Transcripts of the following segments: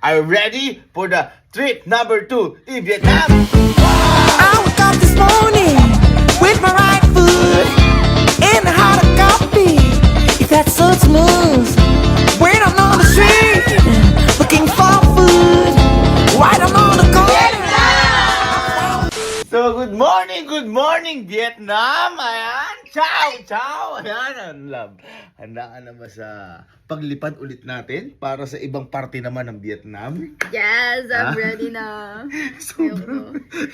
Are you ready for the trip number 2 in Vietnam? I woke up this morning with my right foot in a hot coffee. It felt so smooth when I'm on the street looking for food. Right I'm on the corner. So, good morning, Vietnam! Ayan, ciao! Ayan, love. Handa ka na ba sa paglipad ulit natin para sa ibang parte naman ng Vietnam? Yes, I'm ready na.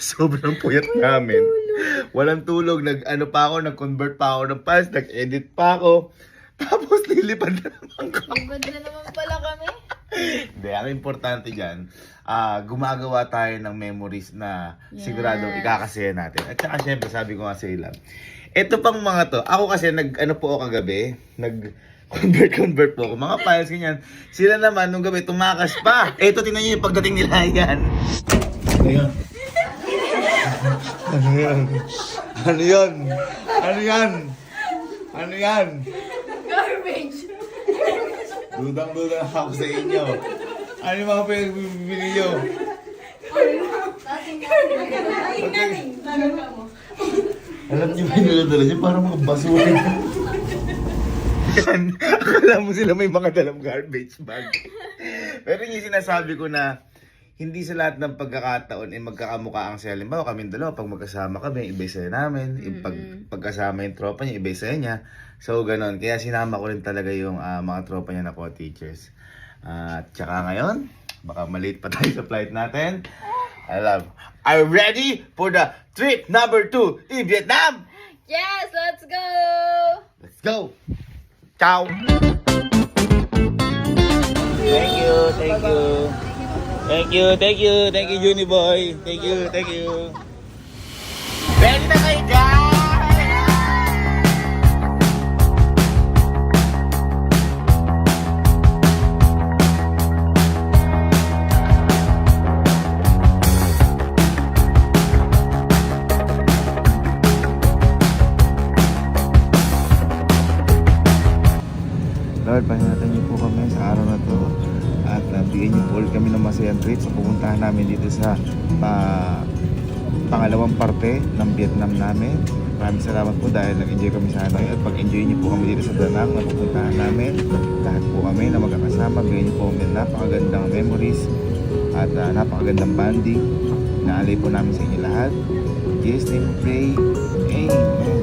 Sobrang puyat namin. Walang tulog, nag-convert pa ako ng files, nag-edit pa ako. Tapos nilipad na naman kami. Ibad na naman pala kami. Hindi, ang importante dyan, gumagawa tayo ng memories na siguradong ikakasaya natin. At saka syempre, sabi ko nga sa ilang, ito pang mga to, ako kasi po ako kagabi, nag-convert po ako, mga files ganyan. Sila naman, nung gabi, tumakas pa. Ito, tingnan nyo yung pagdating nila yan. Ano yan? Ano yan? Ano yan? Ano yan? Garbage. Dudang-dudang ako sa inyo. Ano yung mga pinagbibili nyo? Okay. Alam niyo ba yung niladala niyo? Parang mga basura. Yan. Akala mo sila may mga dalang garbage bag. Pero yung sinasabi ko na hindi sa lahat ng pagkakataon ay magkakamukha ang sila. Halimbawa kaming dalawa, pag magkasama kami, iba sa'yo namin. Pagkasama yung tropa niya, iba sa'yo niya. So, ganon. Kaya sinama ko rin talaga yung mga tropa niya na co-teachers. At tsaka ngayon, baka malate pa tayo sa flight natin. Are you ready for the trip number 2 in Vietnam? Yes, let's go! Let's go! Ciao! Thank you, Juniboy. Thank you. Ready na kayo, guys! Lord, pahinatan niyo po kami sa araw na to at bigyan niyo po ulit kami ng masayang trip sa pupuntahan namin dito sa pangalawang parte ng Vietnam namin. Maraming salamat po dahil nag-enjoy kami sa Hanoi at pag-enjoy niyo po kami dito sa Da Nang na pupuntahan namin. Lahat po kami na magkakasama, bigyan niyo po kami ng napakagandang memories at napakagandang bonding. Naalay po namin sa inyo lahat. In Jesus' name we pray. Amen.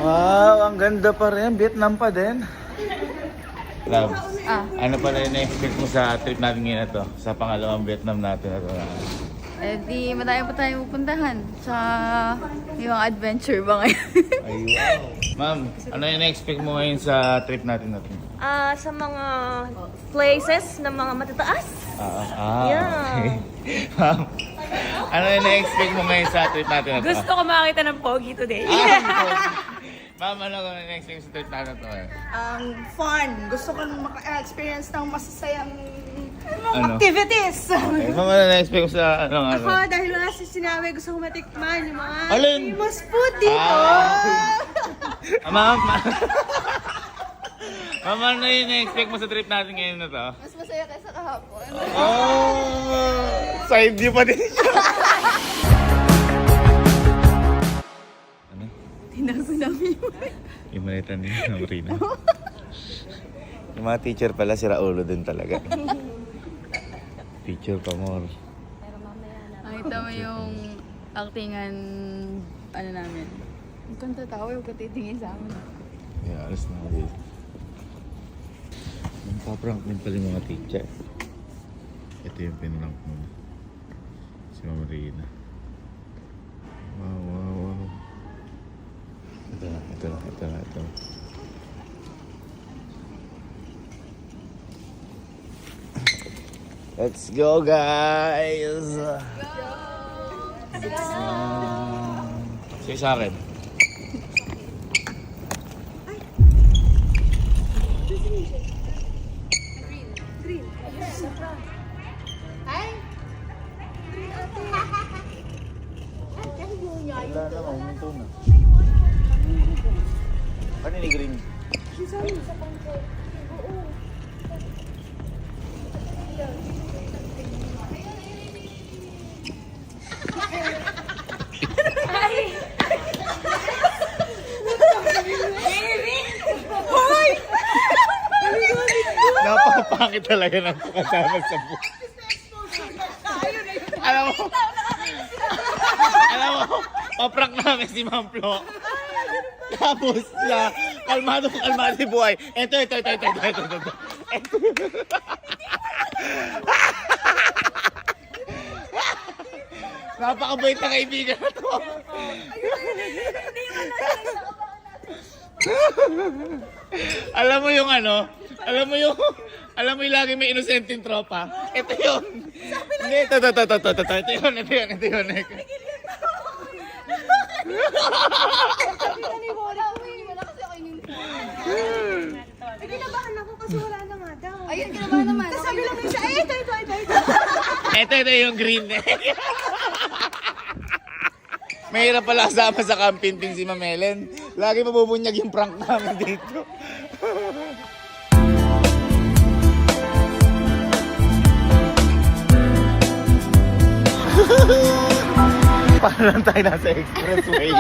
Wow, ang ganda pa rin. Vietnam pa din. Love, ano pala yung na-expect mo sa trip natin ngayon na to? Sa pangalawang Vietnam natin na to? Eh di, madami pa tayong pupuntahan. Sa yung adventure ba ngayon? Ay, wow. Ma'am, ano yung na-expect mo ngayon sa trip natin na to? Sa mga places na mga matataas. Yeah. Okay. Ma'am, ano yung na-expect mo ngayon sa trip natin na to? Gusto ko makita ng pogi today. Ma'am, ano yung na-expect mo sa trip natin na to? Fun. Gusto ko experience ng masasayang Ano? activities. Okay. Ma'am, ano na-expect mo sa Ako, dahil wala si sinabi, gusto ko matikman yung mga Alin? famous food dito. Ma'am, ma'am, ano yung na-expect mo sa trip natin ngayon na to? Mas masaya kaysa kahapon. Side view pa din siya. Ano? Tinago namin Yung malita niya, Marina. Yung mga teacher pala, sira ulo din talaga. Teacher pa more. Nakita mo yung actingan, namin. Huwag kang tatawa, huwag kang titingin sa amin. Yeah, alas na ulit. Nagpa-prank din pala yung mga teacher. Ito yung pinrank mo. Si Mama Rina. Wow. Ito na. Let's go, guys! Let's go! Sige sa akin. Wala na, umunto na. Ano ni green? pangit talaga ng kasama sa buhay. Alam mo, paprank namin si Ma'am Flo. Tapos na, kalmado si buhay. Ito. Napakabait na kaibigan na to. Alam mo yung alam mo yung lagi may inosenteng tropa. Ito yun. Hindi, ito yun. Kinabahan ako kasi wala na nga daw. Ayun, kinabahan naman. Tapos sabi lang siya, ito. Ito yung green. Mahirap pala kasama sa camping team si Ma'am Ellen. Lagi mabubunyag yung prank namin dito. Paano lang tayo nasa expressway?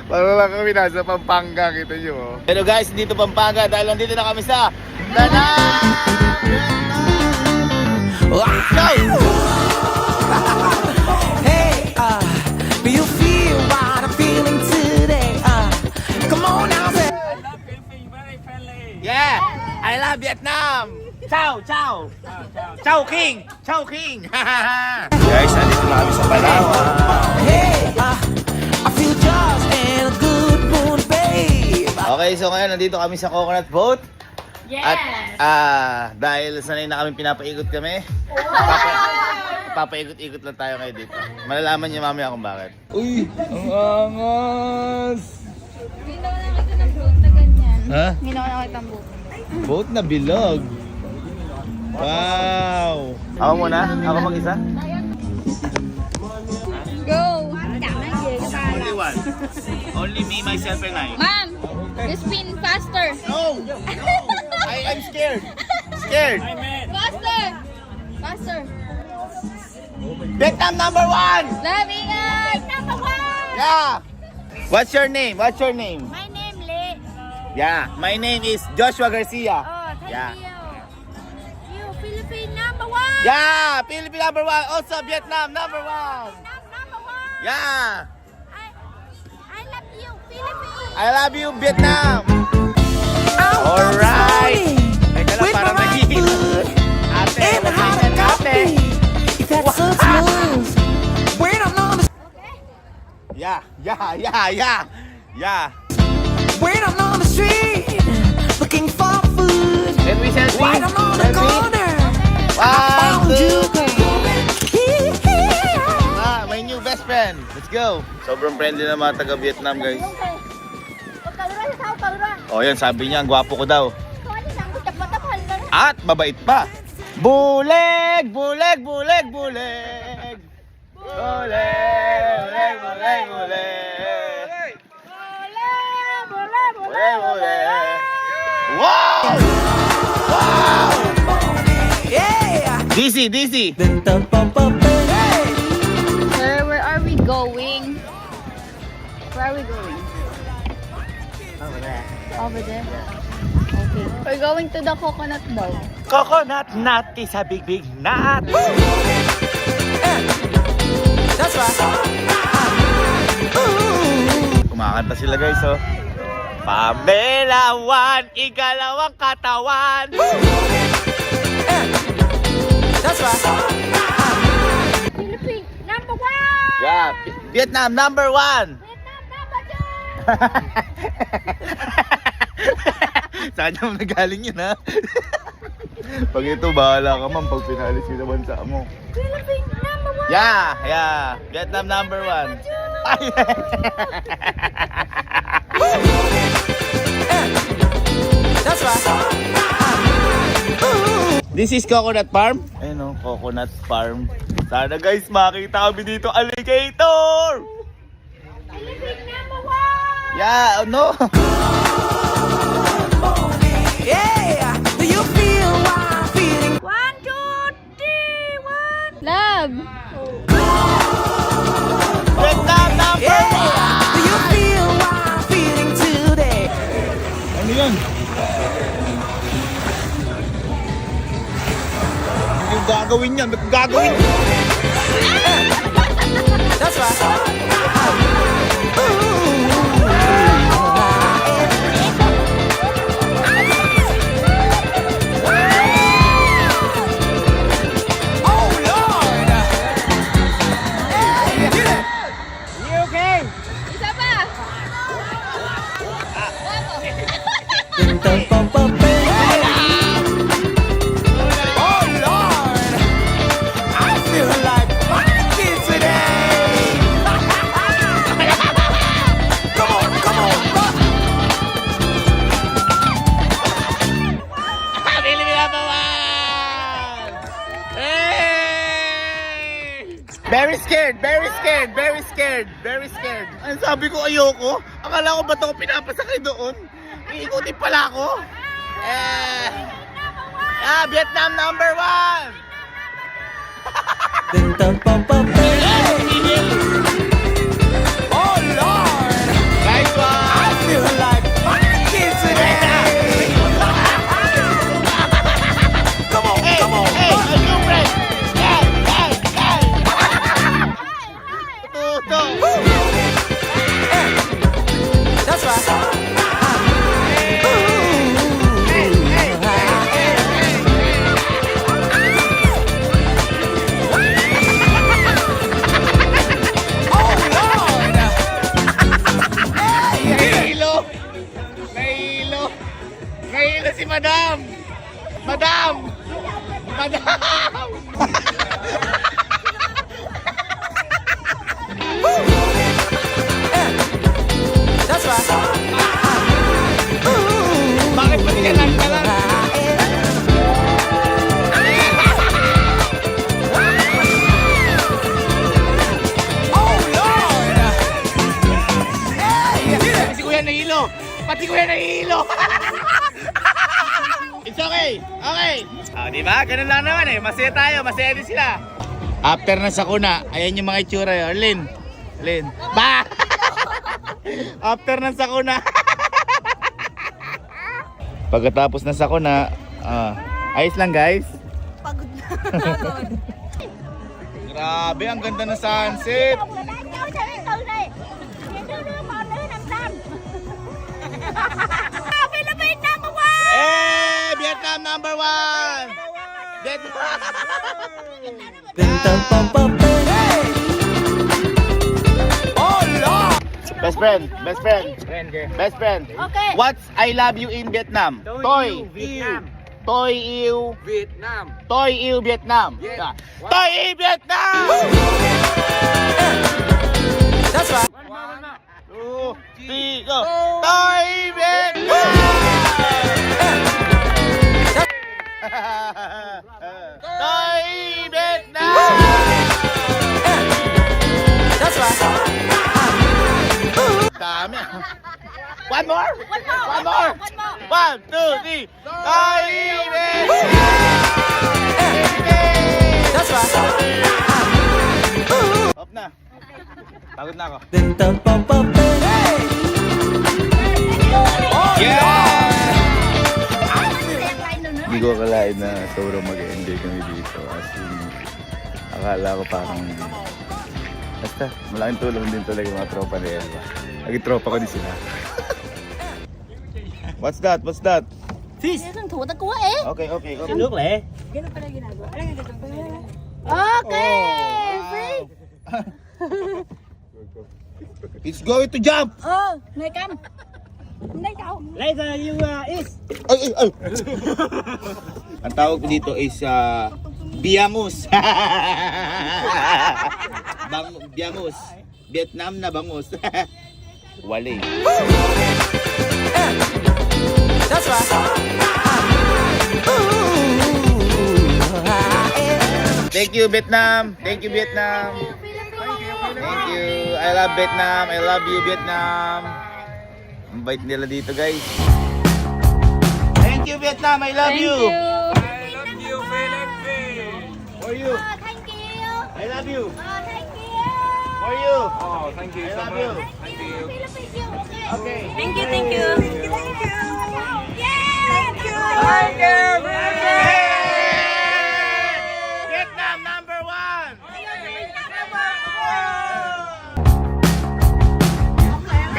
Paano lang kami nasa Pampanga, kita nyo. Oh. Pero guys, dito Pampanga dahil nandito na kami sa Hey, do you feel what I'm feeling today? Come on now, say. Yeah, I love Vietnam. Ciao. Ciao King. Guys, nandito na kami sa Palawan. Hey, I feel just in a good mood, babe. Okay, so ngayon nandito kami sa Coconut Boat. Yeah! At dahil sanay na kami pinapaikot kami, papaikot-ikot lang tayo ngayon dito. Malalaman niyo mamaya kung bakit. Uy, ang angas! Hindi na nakita ng boat na ganyan. Ha? Hindi na nakita ng boat. Boat na bilog. Wow! Ako muna? Ako mag-isa? Go! Only one. Only me, myself, and I. Ma'am! You spin faster! No! I'm scared. Faster! Vietnam number 1! Loving us! Number 1! Yeah! What's your name? My name Lee. Yeah, my name is Joshua Garcia. Thank Yeah. you. Philippine number 1! Yeah, Philippine number 1. Also Vietnam number 1. Number 1! Yeah. I love you, Philippines! I love you, Vietnam. I woke up this Alright. morning Teka lang, with my parang right nagiging. foot Ate, in a hot ate. coffee. If that's so smooth, when I'm on the Yeah. when I'm on the street looking for food, Let me selfie. right I'm on the corner, I One, found you, two. girl. My new best friend. Let's go. Sobrang friendly na mga taga-Vietnam, guys. Oh, yan. Sabi niya, ang gwapo ko daw. At mabait pa. Buleg! Buleg! Wow! Yeah. DC. Sir, where are we going? Over there. Okay. We're going to the coconut bowl. Coconut nut is a big nut. That's right. Kumakanta sila, guys, oh. Pamelawan, igalawang katawan. That's right. Philippines number 1! Yeah, Vietnam number 1. Vietnam number 2! Saan yung nagaling yun, ha? Pag ito, bahala ka man pag pinalis yung sa bansa mo. Philippines number 1! Yeah. Vietnam number 1. That's right. This is Coconut Farm. Ayun, oh, Coconut Farm. Sana, guys, makita kami dito, alligator! Philippines number 1! Yeah, no. Yeah. Do you feel what I'm feeling? 1, 2, 3, 1! Love! Vietnam number 1. Yeah. Do you feel what I'm feeling today? Ano yun? gagawin yan. Ba't ko gagawin? That's right. Oh Lord! Hey, get it! You okay? Isa pa! Dun, dun, bum, bum, bum. Oh Lord! I feel like fighting today! Come on, come on, rock! Very scared, very scared, very scared, very scared. Ang sabi ko ayoko. Akala ko ba't ako pinapasakay doon? Iikutin pala ako. Vietnam number 1! Dun, dun, bum, bum, bum. Oh Lord! Nice one! I feel like fighting today! Come on, come on, Hey, rock! my new friend! Hey, hey, hey! Tuto! That's right. Oh Lord! Nahihilo! Nahihilo! Nahihilo si Madam! Madam! Madam! That's right. Bakit ba nilalang ka lang? Oh Lord! Hey, get it! Si Kuya nahilo! Pati Kuya nahilo! It's okay! Okay! Diba? Ganun lang naman eh. Masaya tayo. Masaya din sila. After na sakuna, ayan yung mga itsura yun. Lin! Lin! Ba! After ng sakuna. Pagkatapos ng sakuna, ayos lang guys. Pagod na. Grabe, ang ganda ng sunset. Vietnam number 1! Vietnam! Dun, dun, bum, bum, bum. Oh Lord! Best friend, best friend, best friend. Okay. What's I love you in Vietnam? Toy. Vietnam. Toy yêu. Vietnam. Toy yêu Vietnam. Yeah. Toy yêu Vietnam. That's right. 2, 3, go. Toy Vietnam. Toy Vietnam. That's right. Dami. One more. One more. 1, 2, 3. Toy Vietnam. That's right. Off na. Pagod na ako. Dun, dun, bum, bum, bum. Oh Yeah! Lord! Hindi ko akalain na sobrang mag-enjoy kami dito. As in, akala ko parang... Basta, malaking tulong din talaga yung mga tropa ni Elba. Naging tropa ko din sila. What's that? What's that? Thủ ta của eh. Okay, okay, okay. Nước lẹ. Okay. Free. It's going to jump! Này cam. Đây đâu? Later you eat. Ay, ay, ay! Ang tawag ko dito is biamus. Biamus. Vietnam na bangus. Wale. That's right. Thank you, Vietnam. Thank you, Vietnam. Thank you. I love Vietnam. I love you, Vietnam. Ang bait nila dito, guys. Thank you, Vietnam. I love you. For you. Thank you. I love you. Thank you. For you. Oh, thank you I so love much. you. Thank you. Okay. Thank you, thank you. Thank you. Yeah. Thank you. Hey!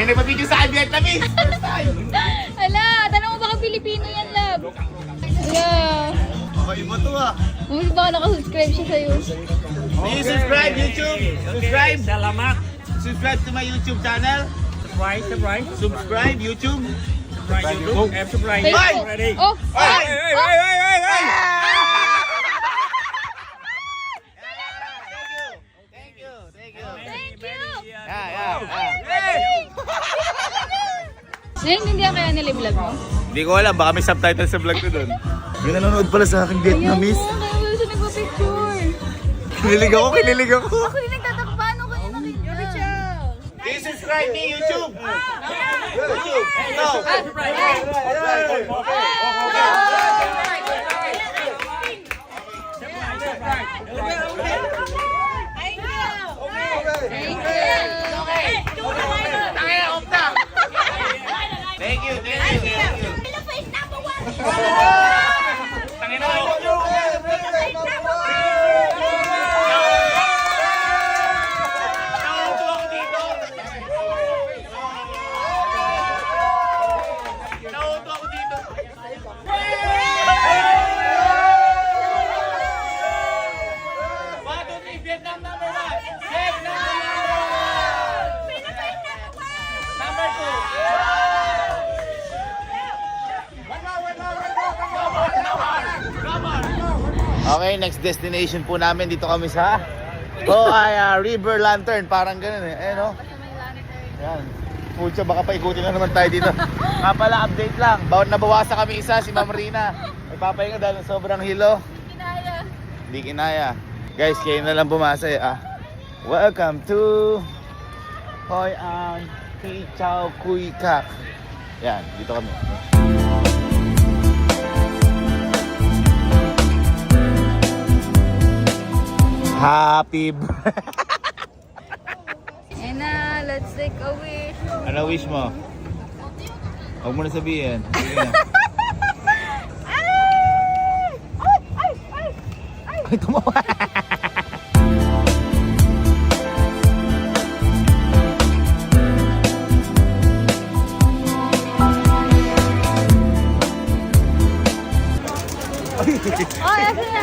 nagpa-video sa akin, Vietnamese! First time! Ala, tanong mo baka Pilipino yan, love? Ala, Okay mo to ah. mas baka nakasubscribe siya sa'yo. Please subscribe YouTube! Subscribe! Salamat. Subscribe to my YouTube channel! Subscribe. Subscribe YouTube! Subscribe YouTube. Subscribe. Facebook. Ready. Oh, Ay! Hey. Thank you! thank you! Naiintindihan kaya nila yung vlog mo? Hindi ko alam, baka may subtitle sa vlog ko doon. May nanonood pala sa akin Vietnamese. Kaya wala siya nagpa-picture. Kinilig ako. Ako yung nagtatak, paano ko yung nakita? Please subscribe me YouTube! YouTube! No! Thank you! Thank you! Okay, next destination po namin. Dito kami sa River Lantern. Parang ganun eh. Ayan o. Ayan. Pucha, baka paikutin na naman tayo dito. Nga pala, update lang. Nabawasan kami isa, si Ma'am Rina. May papahinga dahil sobrang hilo. Hindi kinaya. Guys, kayo na lang bumasa eh. Welcome to Hoi An Thi Chau Kui Kak. Yan, dito kami. Happy And na, let's take a wish. Ano wish mo? Huwag mo na sabihin. Sige na. Ay, tumawa. Oh, asa na.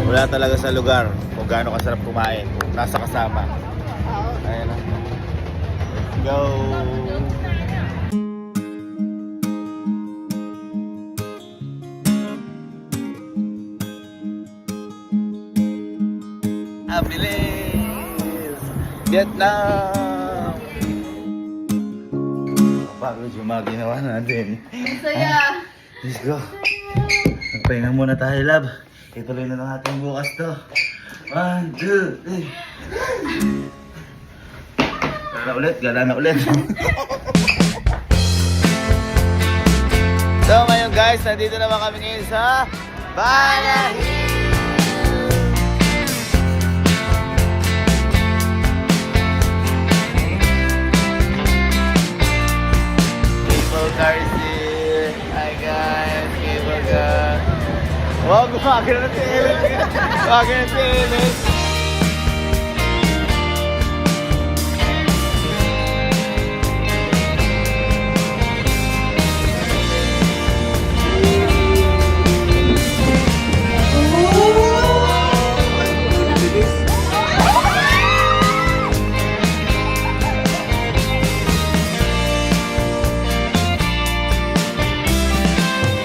Wala talaga sa lugar kung gaano kasarap kumain. Nasa kasama. Ayan na. Let's go! Abilis! Vietnam! Pagod yung mga ginawa natin. Saya. Let's go. Magpahinga muna tayo, love. Ituloy na lang natin bukas to. 1, 2, 3. Gala na ulit. So ngayon guys, nandito naman kami ngayon sa Balahibo. Cable car is here. Hi guys, cable car. Wow, gumagana na si Ellen. Gumagana na si Ellen.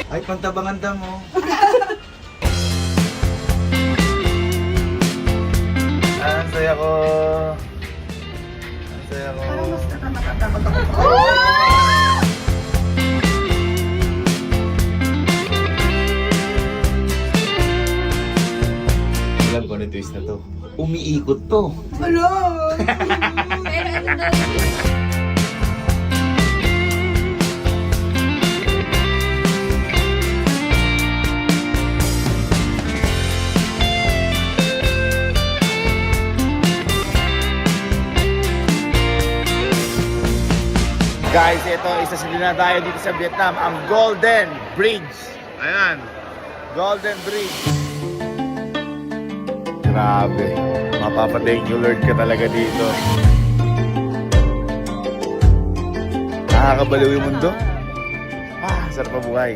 Ay, pantabangan mo. Ang saya ko. Ang saya ko. Alam ko na twist na to. Umiikot to. Pero ano daw yun? Guys, ito, isa sa dinadayo dito sa Vietnam, ang Golden Bridge. Ayan, Golden Bridge. Grabe. Mapapa-thank you Lord ka talaga dito. Nakakabaliw yung mundo. Sarap ang buhay.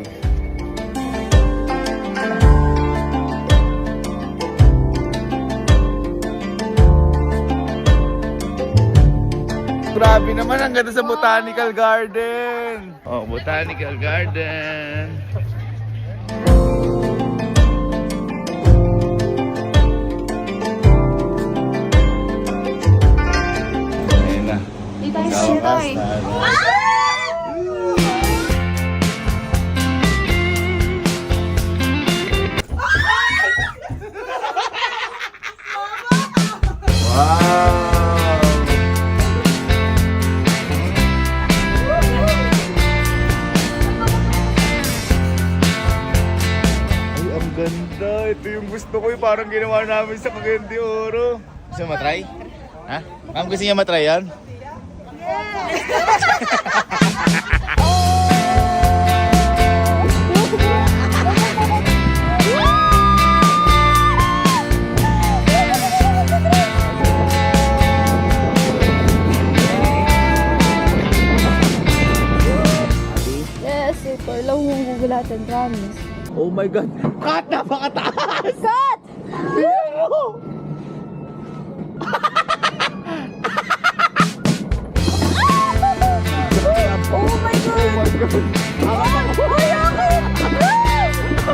Grabe naman, ang ganda sa Botanical Garden. Oh, Botanical Garden. Ayun na. Kawakas na. Wow! Ay, ang ganda. Ito yung gusto ko. Parang ginawa namin sa Cagayan de Oro. Gusto mo matry? Ha? Ma'am, gusto niya matry yan? Yes, super. Lang yung gugulatan, promise. Oh my God! Kat! Napakataas! Cut! Oh my God! Ay, ako!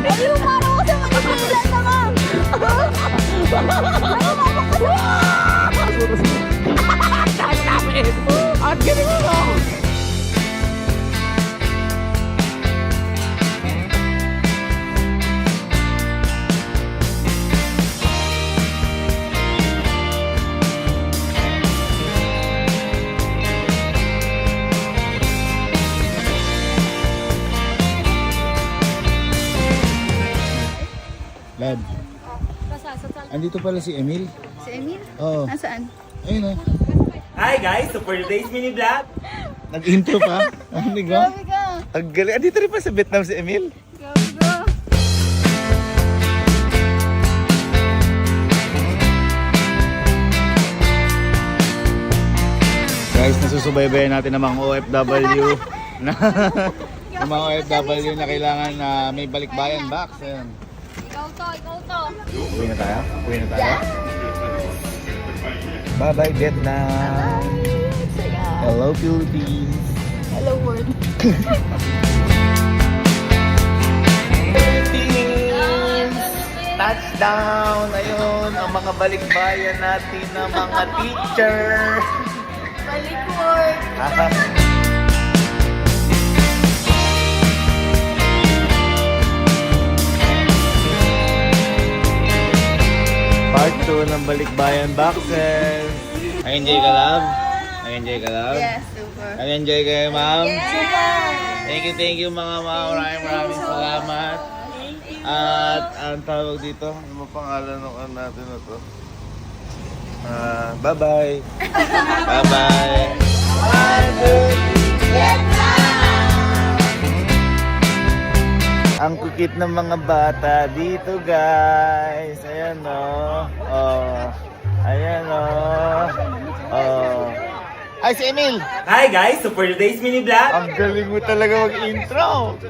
Ay, yung parang ako sa Manila na nga! Ang galing mo! Lad, andito pala si Emil. Si Emil? Oo. Nasaan? Ayun o. Hi guys, Super Days Mini Vlog. Nag-intro pa. Ano nga? Grabe ka! Ang galing. Andito rin pa sa Vietnam si Emil. Grabe ka! Guys, nasusubaybayan natin ng mga OFW na ng mga OFW na kailangan na may balikbayan box. Ayan. Ikaw to! Uwi na tayo? Uwi na tayo? Bye-bye Vietnam! Saya! Hello Philippines! Hello world! Philippines! Touchdown! Ayun, ang mga balikbayan natin na mga teacher! Balik world! Part 2 ng Balikbayan Boxes. Nag-enjoy ka, love? Nag-enjoy ka, love? Yes, super! Nag-enjoy kayo, ma'am? Super! Thank you mga ma'am. Maraming salamat. At ang tawag dito, ano ba pangalan ng ano natin na to? Bye-bye. Bye-bye. Ang kukit ng mga bata dito, guys. Ayan o. Oh. Ayan o. Oh. Ay, si Emil! Hi guys, Super Days Mini Vlog. Ang galing mo talaga mag-intro!